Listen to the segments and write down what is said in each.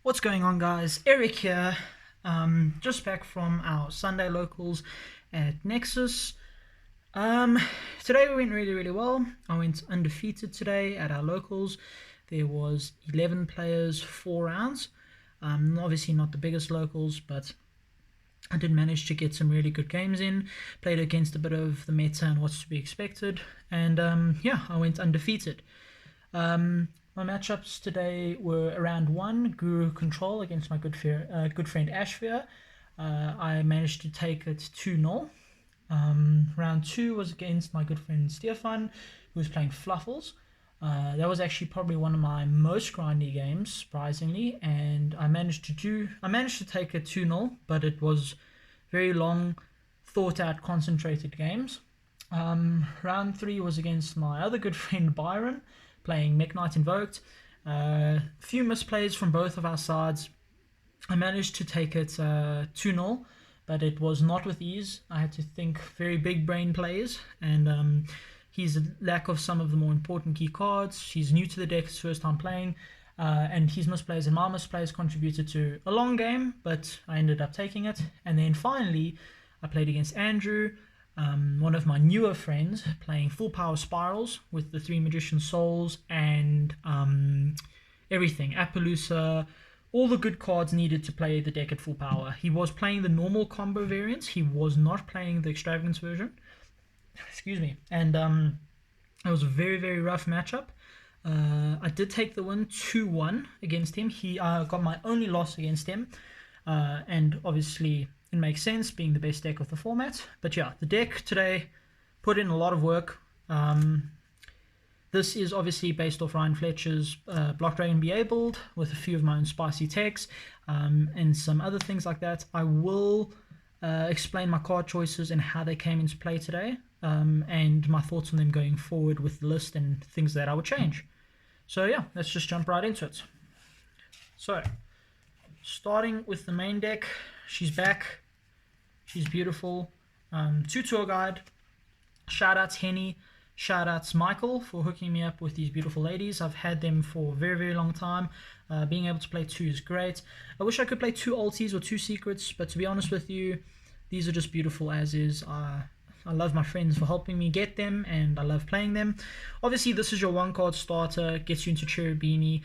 What's going on, guys? Eric here, just back from our Sunday locals at Nexus. Today went really well. I went undefeated today at our locals. There was 11 players, 4 rounds. Obviously not the biggest locals, but I did manage to get some really good games in. Played against a bit of the meta and what's to be expected, and yeah, I went undefeated. My matchups today were round 1, Guru Control against my good friend Ashfear. I managed to take it 2-0. Round 2 was against my good friend Stefan, who was playing Fluffles. That was actually probably one of my most grindy games, surprisingly, and I managed to take it 2-0, but it was very long, thought out, concentrated games. Round 3 was against my other good friend Byron, playing Mech Knight Invoked. Few misplays from both of our sides. I managed to take it 2-0, but it was not with ease. I had to think very big brain plays, and his lack of some of the more important key cards. He's new to the deck, his first time playing, and his misplays and my misplays contributed to a long game, but I ended up taking it. And then finally, I played against Andrew, one of my newer friends, playing full power spirals with the 3 Magician Souls and everything, Appaloosa, all the good cards needed to play the deck at full power. He was playing the normal combo variants, he was not playing the extravagance version. Excuse me. And it was a very rough matchup. I did take the win 2-1 against him. He got my only loss against him, and obviously it makes sense, being the best deck of the format. But yeah, the deck today put in a lot of work. This is obviously based off Ryan Fletcher's Block Dragon BA build, with a few of my own spicy techs, and some other things like that. I will explain my card choices and how they came into play today, and my thoughts on them going forward with the list and things that I would change. So yeah, let's just jump right into it. So, starting with the main deck, she's back. She's beautiful. 2 tour guide. Shoutouts Henny. Shoutouts Michael for hooking me up with these beautiful ladies. I've had them for a very long time. Being able to play 2 is great. I wish I could play 2 ulties or 2 secrets, but to be honest with you, these are just beautiful as is. I love my friends for helping me get them, and I love playing them. Obviously, this is your 1 card starter, gets you into Cherubini.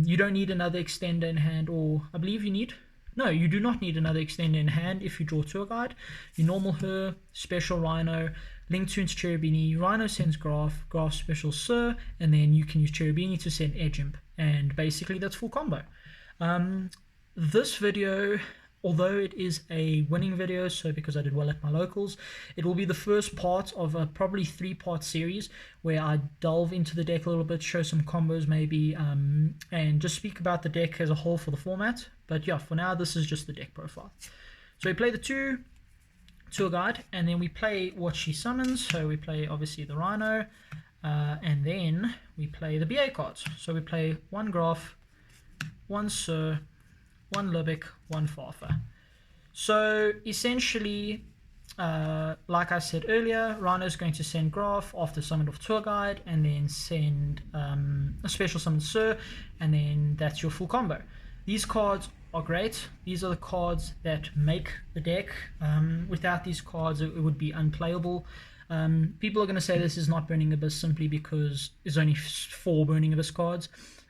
You don't need another extender in hand, or I believe you need... No, you do not need another extender in hand if you draw Tour Guide. You normal her, special Rhino, link 2 into Cherubini, Rhino sends Graph, Graph special Sir, and then you can use Cherubini to send Edge Imp. And basically that's full combo. This video, although it is a winning video, so because I did well at my locals, it will be the first part of a probably 3-part series where I delve into the deck a little bit, show some combos maybe, and just speak about the deck as a whole for the format. But yeah, for now, this is just the deck profile. So we play the 2 tour guide, and then we play what she summons. So we play obviously the Rhino, and then we play the BA cards. So we play 1 Graph, 1 Sir, 1 Lubick, 1 Farfa. So essentially, like I said earlier, Rhino is going to send Graph after summon of Tour Guide, and then send a special summon Sir, and then that's your full combo. These cards are great. These are the cards that make the deck. Without these cards, it would be unplayable. People are going to say this is not Burning Abyss simply because there's only 4 Burning Abyss cards,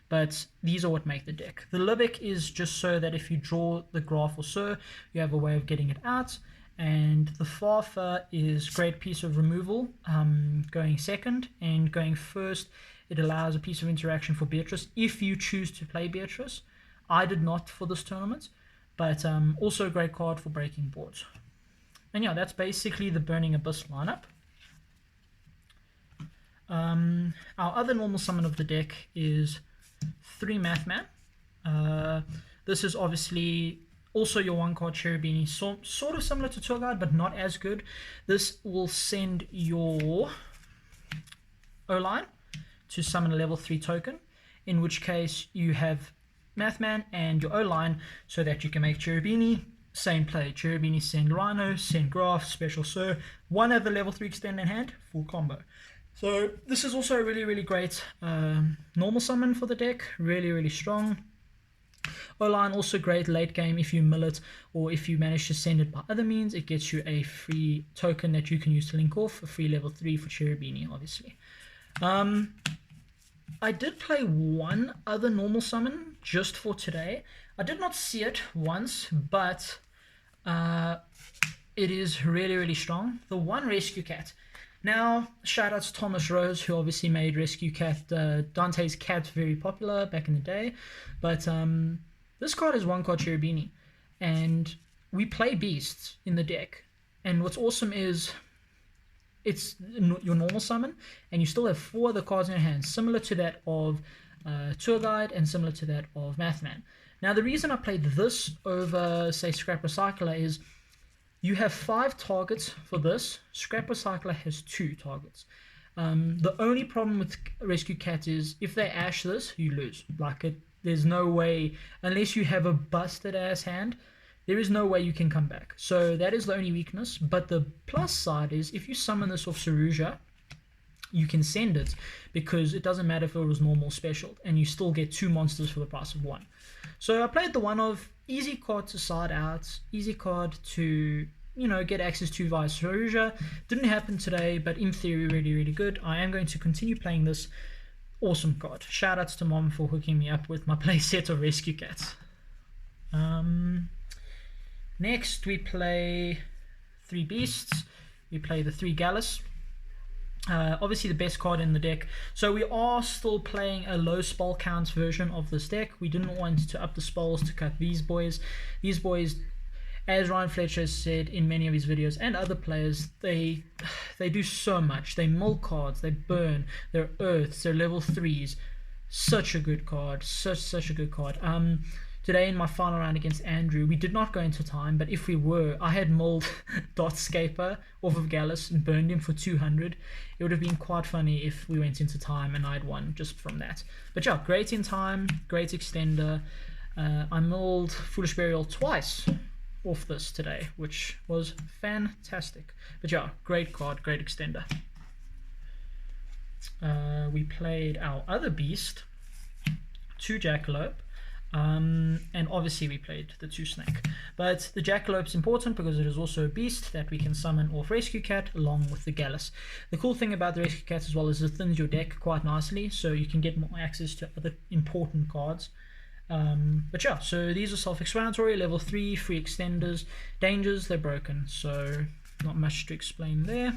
but these are what make the deck. The Lubick is just so that if you draw the Graph or Sir, you have a way of getting it out. And the Farfa is a great piece of removal, going second, and going first, it allows a piece of interaction for Beatrice if you choose to play Beatrice. I did not for this tournament, but also a great card for breaking boards. And yeah, that's basically the Burning Abyss lineup. Our other normal summon of the deck is 3 Mathman. This is obviously also your 1 card Cherubini, sort of similar to Tour Guide, but not as good. This will send your O-line to summon a level 3 token, in which case you have Mathman and your O-line so that you can make Cherubini. Same play, Cherubini send Rhino, send Graph, special Sir, 1 other level 3 extend in hand, full combo. So this is also a really great normal summon for the deck, really strong. O-line also great late game if you mill it, or if you manage to send it by other means, it gets you a free token that you can use to link off, a free level 3 for Cherubini, obviously. I did play one other normal summon just for today. I did not see it once, but it is really, really strong. The one Rescue Cat. Now, shout out to Thomas Rose, who obviously made Rescue Cat, Dante's Cat, very popular back in the day. But this card is one card Cherubini, and we play beasts in the deck. And what's awesome is it's your normal summon, and you still have 4 other cards in your hand, similar to that of Tour Guide and similar to that of Mathman. Now, the reason I played this over, say, Scrap Recycler is you have 5 targets for this. Scrap Recycler has 2 targets. The only problem with Rescue Cat is if they ash this, you lose. There's no way, unless you have a busted ass hand, there is no way you can come back. So that is the only weakness. But the plus side is if you summon this off Saruja, you can send it, because it doesn't matter if it was normal or special, and you still get 2 monsters for the price of 1. So I played the one of easy card to side out, easy card to, get access to via Saruja. Didn't happen today, but in theory really, really good. I am going to continue playing this awesome card. Shout outs to Mom for hooking me up with my play set of Rescue Cats. Next we play 3 beasts. We play the 3 Gallus. Obviously the best card in the deck. So we are still playing a low spell count version of this deck. We didn't want to up the spells to cut these boys. These boys, as Ryan Fletcher has said in many of his videos, and other players, they do so much. They mill cards, they burn, they're earths, they're level 3s. Such a good card, such a good card. Today in my final round against Andrew, we did not go into time, but if we were, I had mulled Dotscaper off of Gallus and burned him for 200. It would have been quite funny if we went into time and I'd won just from that. But yeah, great in time, great extender. I mulled Foolish Burial twice off this today, which was fantastic. But yeah, great card, great extender. We played our other beast, 2 Jackalope. And obviously we played the 2 Snake, but the Jackalope is important because it is also a beast that we can summon off Rescue Cat along with the Gallus. The cool thing about the Rescue Cat as well is it thins your deck quite nicely, so you can get more access to other important cards. But yeah, so these are self-explanatory. Level 3 free extenders. Dangers, they're broken, so not much to explain there.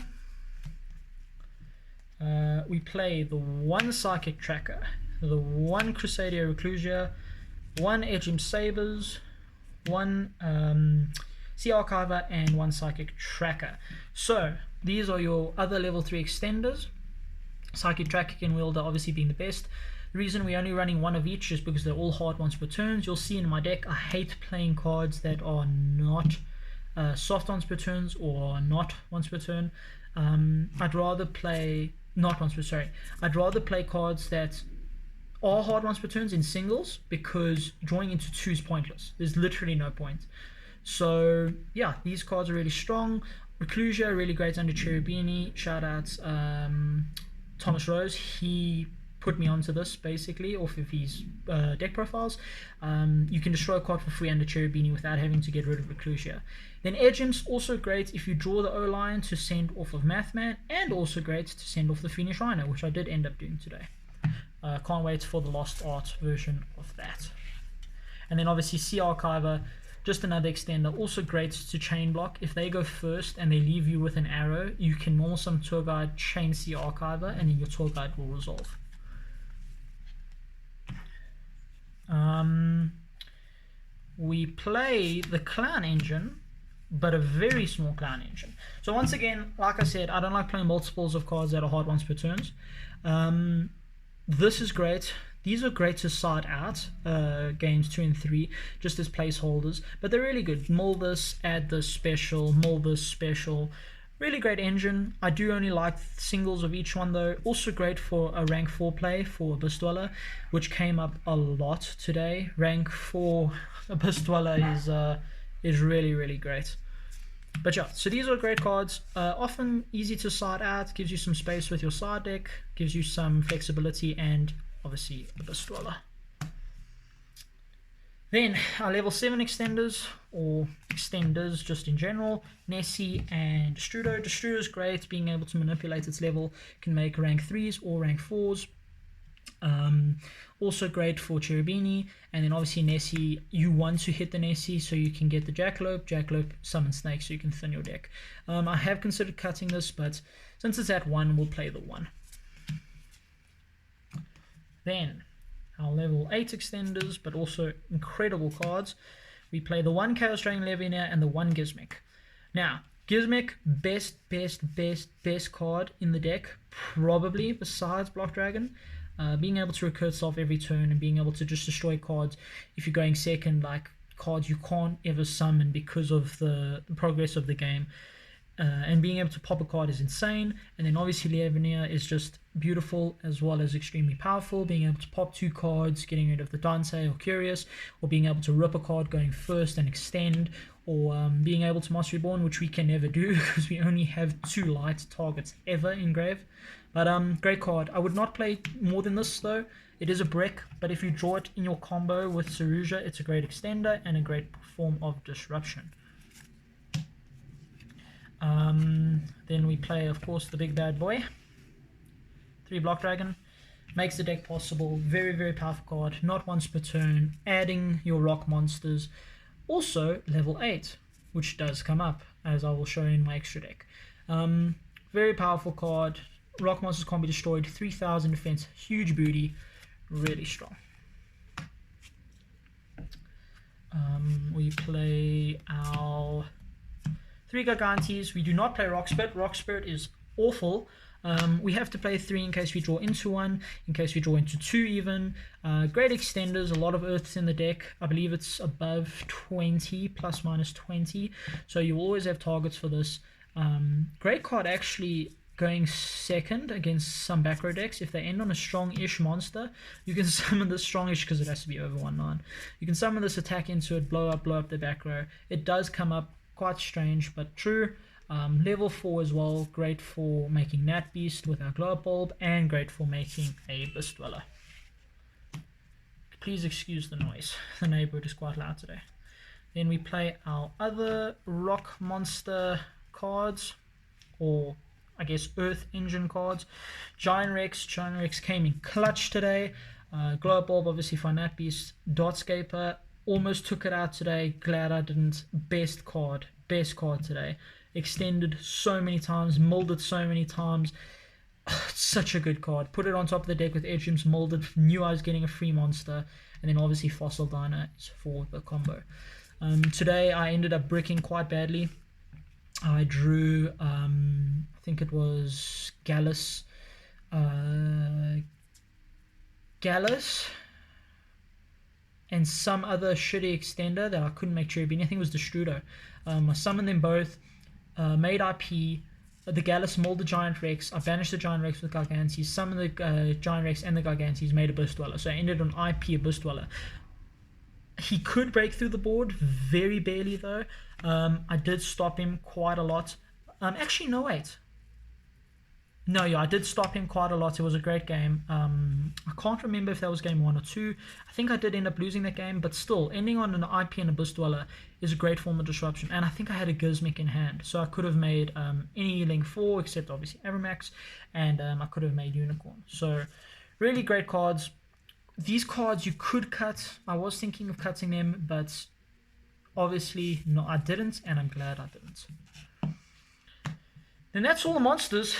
We play the 1 Psychic Tracker, the 1 Crusadia Reclusia, 1 Edgem Sabers, 1 Sea Archiver, and 1 Psychic Tracker. So these are your other level 3 extenders. Psychic Tracker and Wielder obviously being the best. The reason we're only running 1 of each is because they're all hard once per turns. You'll see in my deck I hate playing cards that are not soft once per turns or not once per turn. I'd rather play I'd rather play cards that are hard once per turns in singles, because drawing into 2 is pointless. There's literally no point. So yeah, these cards are really strong. Reclusia, really great under Cherubini. Shout out Thomas Rose. He put me onto this basically off of his deck profiles. You can destroy a card for free under Cherubini without having to get rid of Reclusia. Then Edgem's also great if you draw the O-line to send off of Mathman, and also great to send off the Phoenix Rhino, which I did end up doing today. Can't wait for the Lost Art version of that. And then obviously Sea Archiver, just another extender, also great to chain block. If they go first and they leave you with an arrow, you can normal summon Tour Guide, chain Sea Archiver, and then your Tour Guide will resolve. We play the Clown Engine, but a very small Clown Engine. So once again, like I said, I don't like playing multiples of cards that are hard once per turns. This is great. These are great to side out games 2 and 3 just as placeholders, but they're really good. Mull this, add this special, mull this special. Really great engine. I do only like singles of each one though. Also great for a rank 4 play for Abyss Dweller, which came up a lot today. Rank 4 Abyss Dweller is really, really great. But yeah, so these are great cards. Often easy to side out, gives you some space with your side deck, gives you some flexibility, and obviously Abyss Dweller. Then our level 7 extenders, or extenders just in general, Nessie and Destrudo. Destrudo is great, being able to manipulate its level, can make rank 3s or rank 4s. Also great for Cherubini, and then obviously Nessie, you want to hit the Nessie so you can get the Jackalope. Jackalope summon Snake so you can thin your deck. I have considered cutting this, but since it's at 1, we'll play the 1. Then our level 8 extenders, but also incredible cards. We play the 1 Chaos Dragon Levianeer and the 1 Gizmic. Now, Gizmic, best card in the deck, probably besides Block Dragon. Being able to recur itself every turn and being able to just destroy cards if you're going second, like cards you can't ever summon because of the progress of the game. And being able to pop a card is insane. And then obviously Levianeer is just beautiful as well as extremely powerful. Being able to pop 2 cards, getting rid of the Dante or Curious, or being able to rip a card going first and extend, or being able to Master Reborn, which we can never do because we only have 2 light targets ever in grave. But great card. I would not play more than this though. It is a brick, but if you draw it in your combo with Saruja, it's a great extender and a great form of disruption. Then we play, of course, the big bad boy. 3 Block Dragon. Makes the deck possible. Very powerful card. Not once per turn. Adding your rock monsters. Also, level 8, which does come up, as I will show in my extra deck. Very powerful card. Rock monsters can't be destroyed. 3000 defense. Huge booty. Really strong. We play our 3 Gargantes. We do not play Rock Spirit. Rock Spirit is awful. We have to play 3 in case we draw into 1, in case we draw into 2 even. Great extenders, a lot of earths in the deck. I believe it's above 20, plus minus 20. So you always have targets for this. Great card actually going second against some back row decks. If they end on a strong-ish monster, you can summon this strong-ish because it has to be over 1/9. You can summon this, attack into it, blow up the back row. It does come up quite strange, but true. Level 4 as well, great for making Nat Beast with our Glow Up Bulb, and great for making a Abyss Dweller. Please excuse the noise, the neighborhood is quite loud today. Then we play our other rock monster cards, or I guess Earth Engine cards. Giant Rex came in clutch today. Glow Up Bulb obviously for Nat Beast. Dartscaper almost took it out today, glad I didn't. Best card today. Extended so many times, molded so many times. Such a good card. Put it on top of the deck with Edgeham's molded, knew I was getting a free monster, and then obviously Fossil Diner is for the combo. Today I ended up bricking quite badly. I drew, I think it was Gallus, and some other shitty extender that I couldn't make Cherubini. I think it was Destrudo. I summoned them both, made IP, the Gallus molded Giant Rex. I banished the Giant Rex with Gargantes, summoned the Giant Rex and the Gargantes, made Abyss Dweller. So I ended on IP Abyss Dweller. He could break through the board, very barely though. I did stop him quite a lot. Actually, no, wait. No, yeah, I did stop him quite a lot. It was a great game. I can't remember if that was game 1 or 2. I think I did end up losing that game, but still, ending on an IP and Abyss Dweller is a great form of disruption. And I think I had a Gizmic in hand, so I could have made any Link 4, except obviously Avramax, and I could have made Unicorn. So, really great cards. These cards you could cut. I was thinking of cutting them, but obviously no, I didn't, and I'm glad I didn't. Then that's all the monsters,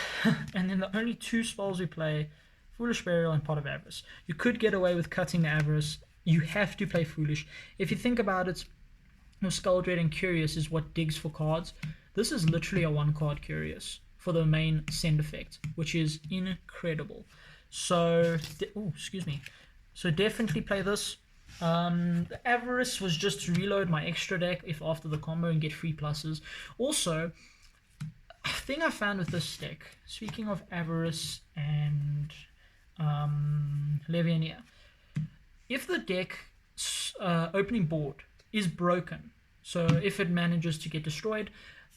and then the only 2 spells we play, Foolish Burial and Pot of Avarice. You could get away with cutting the Avarice. You have to play Foolish. If you think about it, your Skull Dread and Curious is what digs for cards. This is literally a 1-card Curious for the main send effect, which is incredible. So, excuse me. So definitely play this. The Avarice was just to reload my extra deck if after the combo and get free pluses. Also, a thing I found with this deck, speaking of Avarice and Levianeer, if the deck opening board is broken, so if it manages to get destroyed,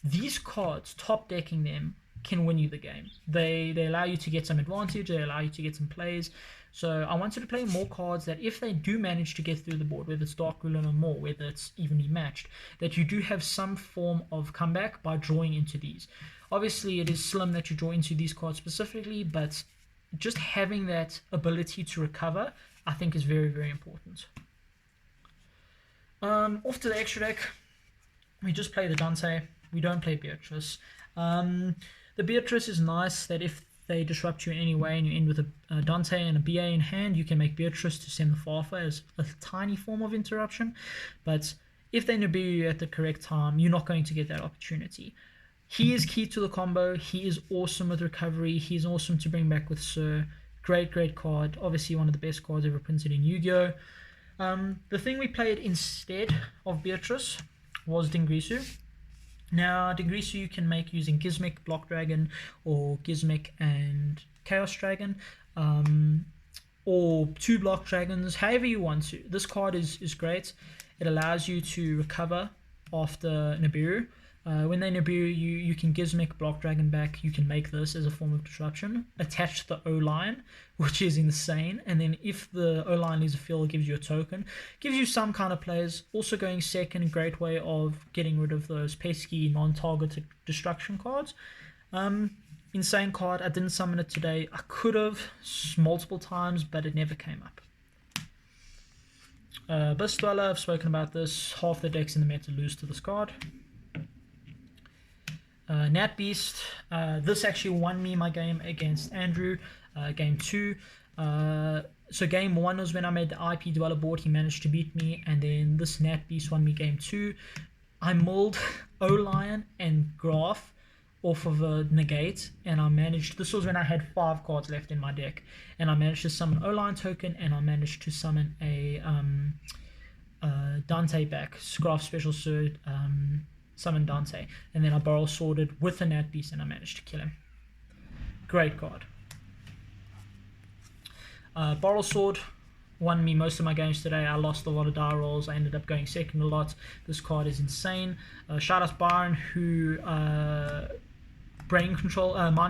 these cards, top decking them, can win you the game. They allow you to get some advantage, they allow you to get some plays. So I wanted to play more cards that if they do manage to get through the board, whether it's Dark Ruler or more, whether it's evenly matched, that you do have some form of comeback by drawing into these. Obviously, it is slim that you draw into these cards specifically, but just having that ability to recover, I think, is very, very important. Off to the extra deck, we just play the Dante. We don't play Beatrice. The Beatrice is nice that if they disrupt you in any way and you end with a Dante and a BA in hand, you can make Beatrice to send the Fafa as a tiny form of interruption. But if they Nibiru you at the correct time, you're not going to get that opportunity. He is key to the combo. He is awesome with recovery. He's awesome to bring back with Sir. Great, great card. Obviously one of the best cards ever printed in Yu-Gi-Oh! The thing we played instead of Beatrice was Dingrisu. Now, Dingrisu you can make using Gizmic, Block Dragon, or Gizmic and Chaos Dragon, or 2 Block Dragons, however you want to. This card is great. It allows you to recover after Nibiru. When they Nibiru you can Gizmic Block Dragon back. You can make this as a form of disruption. Attach to the O-line, which is insane. And then if the O-line leaves a field, it gives you a token. Gives you some kind of plays. Also going second, great way of getting rid of those pesky non-targeted destruction cards. Insane card. I didn't summon it today. I could have multiple times, but it never came up. Abyss Dweller, I've spoken about this. Half the decks in the meta lose to this card. Nat Beast, this actually won me my game against Andrew, game 2. So game 1 was when I made the IP Dweller board, he managed to beat me, and then this Nat Beast won me game 2. I mulled O-Lion and Graph off of a negate, and I managed, this was when I had 5 cards left in my deck, and I managed to summon O-Lion token, and I managed to summon a Dante back, Graph Special Sword, summon Dante, and then I barrel sworded with the Nat Beast and I managed to kill him. Great card. Barrel Sword won me most of my games today. I lost a lot of die rolls. I ended up going second a lot. This card is insane. Shout out Byron who mind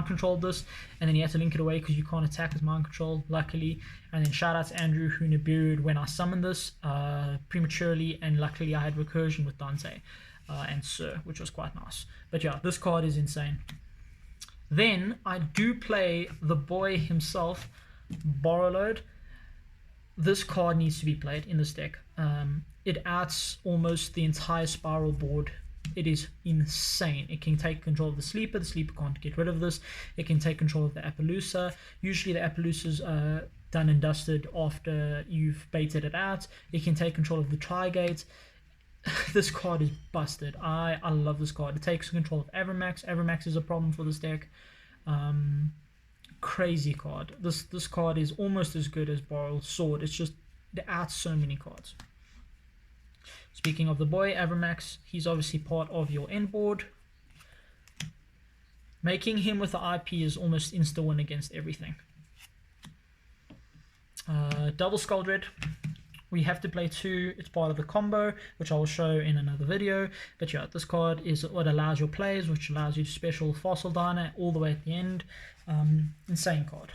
controlled this, and then he had to link it away because you can't attack with mind control, luckily. And then shout out to Andrew who Nibiru'd when I summoned this prematurely, and luckily I had recursion with Dante. And Sir, which was quite nice. But yeah, this card is insane. Then I do play the boy himself, Borrowload. This card needs to be played in this deck. It outs almost the entire Spiral board. It is insane. It can take control of the Sleeper. The Sleeper can't get rid of this. It can take control of the Appaloosa. Usually the Appaloosa's done and dusted after you've baited it out. It can take control of the Trigate. This card is busted. I love this card. It takes control of Avermax. Avermax is a problem for this deck. Crazy card. This card is almost as good as Borrel Sword. It's just, it adds so many cards. Speaking of the boy, Avermax, he's obviously part of your end board. Making him with the IP is almost insta-win against everything. Double Skull Dread. We have to play 2. It's part of the combo, which I will show in another video. But yeah, this card is what allows your plays, which allows you to special Fossil Diner all the way at the end. Insane card.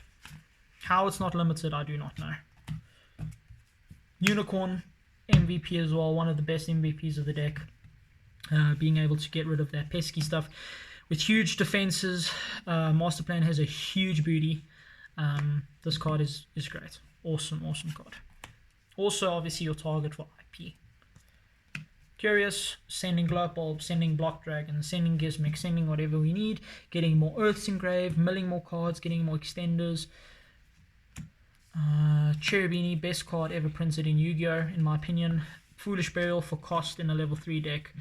How it's not limited, I do not know. Unicorn, MVP as well. One of the best MVPs of the deck. Being able to get rid of that pesky stuff. With huge defenses, Master Plan has a huge booty. This card is great. Awesome, awesome card. Also, obviously, your target for IP. Curious, sending Glow Bulb, sending Block Dragon, sending Gizmic, sending whatever we need, getting more Earths engraved, milling more cards, getting more extenders. Cherubini, best card ever printed in Yu-Gi-Oh! In my opinion. Foolish Burial for cost in a level 3 deck.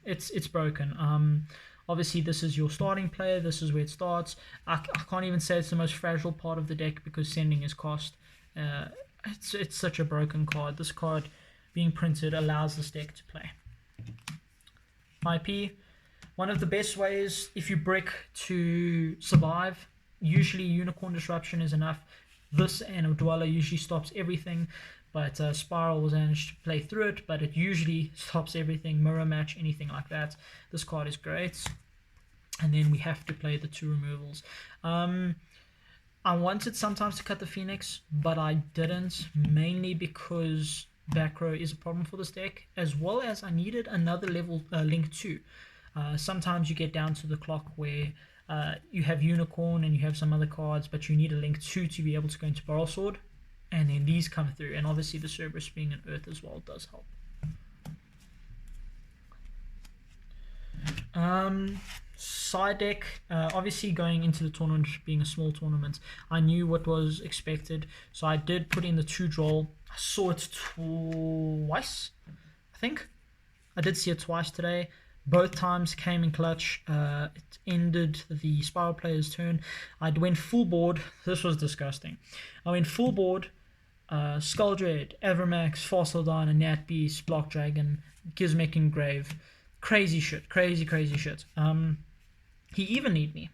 It's broken. Obviously, this is your starting player. This is where it starts. I can't even say it's the most fragile part of the deck because sending is cost. It's such a broken card. This card being printed allows this deck to play. IP, one of the best ways if you brick to survive. Usually Unicorn Disruption is enough. This and a Dweller usually stops everything, but Spiral was managed to play through it, but it usually stops everything, mirror match, anything like that. This card is great. And then we have to play the 2 removals. I wanted sometimes to cut the Phoenix, but I didn't, mainly because back row is a problem for this deck, as well as I needed another level Link 2. Sometimes you get down to the clock where you have Unicorn and you have some other cards, but you need a Link 2 to be able to go into Barrel Sword, and then these come through, and obviously the Cerberus being an Earth as well does help. Side deck, obviously going into the tournament being a small tournament, I knew what was expected, so I did put in the 2 Droll. I saw it twice, I think. I did see it twice today. Both times came in clutch. It ended the Spiral player's turn. I went full board. This was disgusting. I went full board. Skull Dread, Evermax, Fossil Dine, Nat Beast, Block Dragon, Gizmek Engrave. Crazy shit. Crazy shit. He even need me.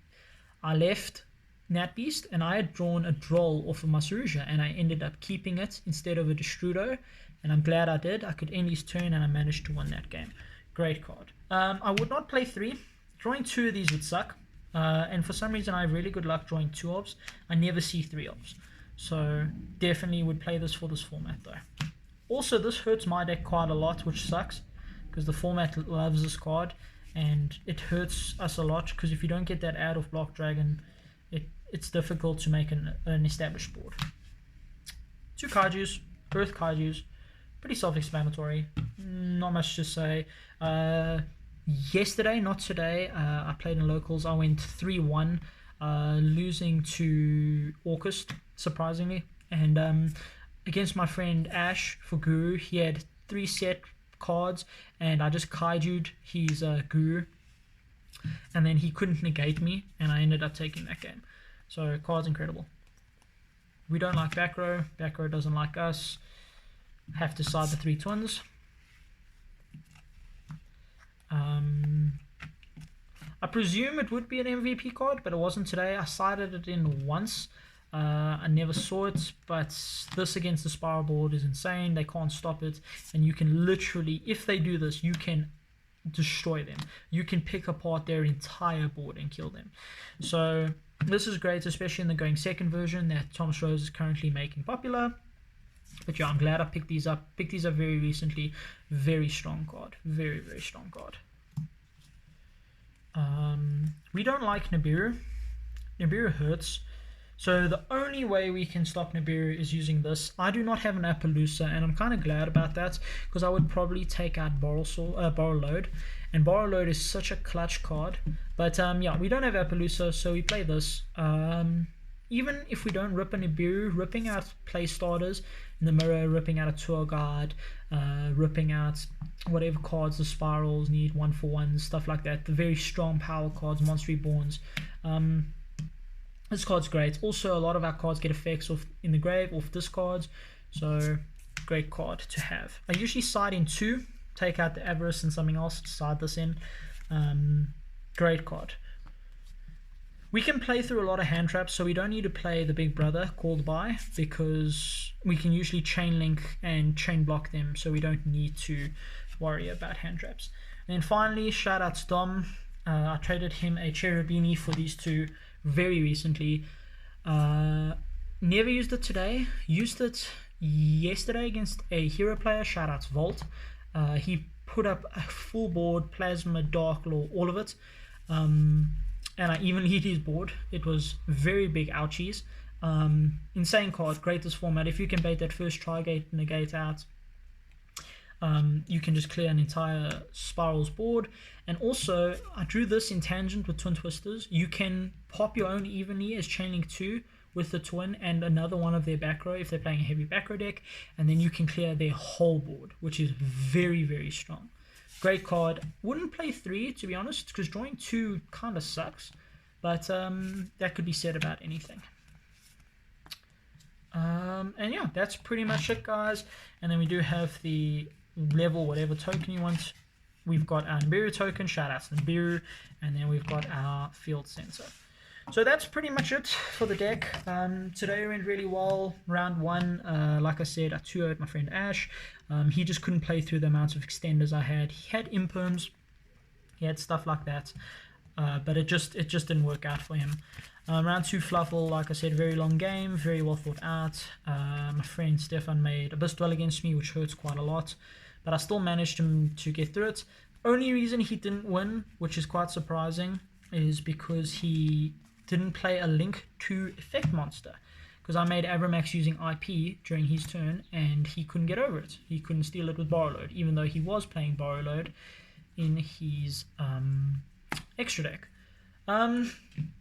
I left Nat Beast and I had drawn a Droll off of my Saruja and I ended up keeping it instead of a Destrudo, and I'm glad I did. I could end his turn and I managed to win that game. Great card. I would not play 3. Drawing 2 of these would suck. And for some reason I have really good luck drawing 2 obs. I never see 3 obs. So definitely would play this for this format though. Also, this hurts my deck quite a lot, which sucks, because the format loves this card, and it hurts us a lot, because if you don't get that out of Block Dragon, it's difficult to make an established board. 2 Kaijus, Earth Kaijus, pretty self-explanatory, not much to say. Yesterday, not today, I played in locals. I went 3-1, losing to August, surprisingly, and against my friend Ash for Guru. He had 3 set cards, and I just kaiju'd his Guru, and then he couldn't negate me, and I ended up taking that game. So card's incredible. We don't like back row doesn't like us. Have to side the 3 twins. I presume it would be an MVP card, but it wasn't today. I sided it in once. I never saw it, but this against the Spiral board is insane. They can't stop it, and you can literally, if they do this, you can destroy them. You can pick apart their entire board and kill them. So this is great, especially in the going second version that Thomas Rose is currently making popular. But yeah, I'm glad I picked these up. Picked these up very recently. Very strong card. Very strong card. We don't like Nibiru. Nibiru hurts. So the only way we can stop Nibiru is using this. I do not have an Appaloosa, and I'm kind of glad about that, because I would probably take out Borrow Load, and Borrow Load is such a clutch card. But yeah, we don't have Appaloosa, so we play this. Even if we don't rip a Nibiru, ripping out play starters in the mirror, ripping out a tour guide, ripping out whatever cards the Spirals need, 1-for-1s, stuff like that, the very strong power cards, Monster Reborns. This card's great. Also, a lot of our cards get effects off in the grave, off discards, so great card to have. I usually side in 2, take out the Avarice and something else, side this in. Great card. We can play through a lot of hand traps, so we don't need to play the big brother called by, because we can usually chain link and chain block them, so we don't need to worry about hand traps. And then finally, shout out to Dom. I traded him a Cherubini for these 2 very recently. Never used it today. Used it yesterday against a hero player. Shout out to Volt. He put up a full board, Plasma, Dark Law, all of it. And I even hit his board. It was very big ouchies. Insane card, great this format. If you can bait that first Trigate negate out, you can just clear an entire Spirals board. And also, I drew this in tangent with Twin Twisters. You can pop your own evenly as Chainlink 2 with the Twin and another one of their back row if they're playing a heavy back row deck, and then you can clear their whole board, which is very strong. Great card. Wouldn't play 3, to be honest, because drawing 2 kind of sucks, but that could be said about anything. And yeah, that's pretty much it, guys. And then we do have the level whatever token you want. We've got our Nibiru token, shout out to Nibiru, and then we've got our field sensor. So that's pretty much it for the deck. Today went really well. Round 1, like I said, I 2-0'd my friend Ash. He just couldn't play through the amounts of extenders I had. He had imperms, he had stuff like that. but it just didn't work out for him. Round 2 Fluffle, like I said, very long game, very well thought out. My friend Stefan made Abyss Dwell against me, which hurts quite a lot, but I still managed to get through it. Only reason he didn't win, which is quite surprising, is because he didn't play a link to effect monster. Because I made Abramax using IP during his turn, and he couldn't get over it. He couldn't steal it with Borrow Load, even though he was playing Borrow Load in his extra deck.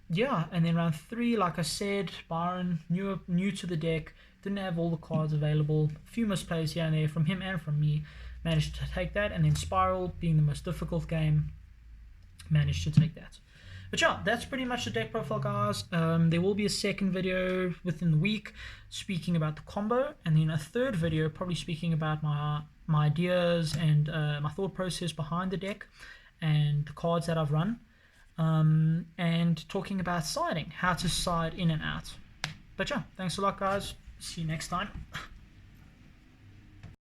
Yeah, and then round 3, like I said, Byron, new to the deck, didn't have all the cards available, a few misplays here and there from him and from me, managed to take that, and then Spiral, being the most difficult game, managed to take that. But yeah, that's pretty much the deck profile, guys. There will be a second video within the week speaking about the combo, and then a third video probably speaking about my ideas and my thought process behind the deck and the cards that I've run. And talking about siding, how to side in and out. But yeah, thanks a lot, guys. See you next time.